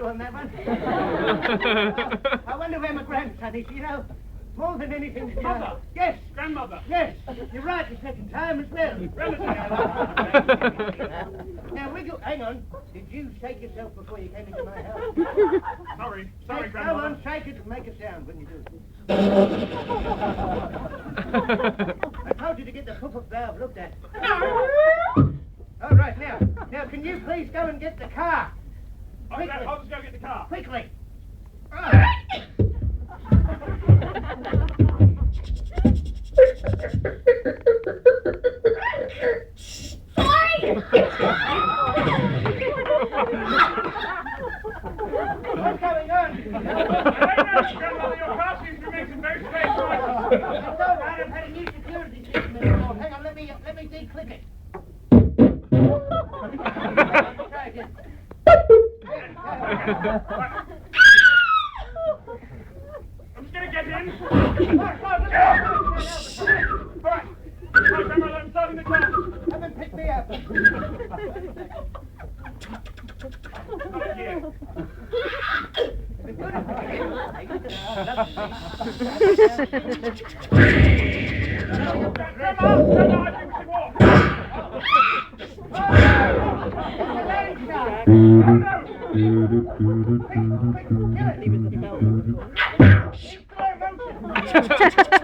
On that one. I wonder where my grandson is, you know. More than anything. Mother? Yes. Grandmother? Yes. You're right the second time as well. Now, Wiggle, hang on. Did you shake yourself before you came into my house? Sorry, Go Grandmother. on, shake it and make a sound when you do. I told you to get the pop-up valve looked at. All right, now, can you please go and get the car? I'll just go get the car. Quickly. What's going on? Grandmother, your car seems to be making very strange noises. It's all right, I've had a new security system installed. Hang on, let me declick it. Try again. I'm just going to get in. Right, Grandmother, I'm starting the car. come and pick me up. Not here. Grandma, I think we should walk. Slow motion.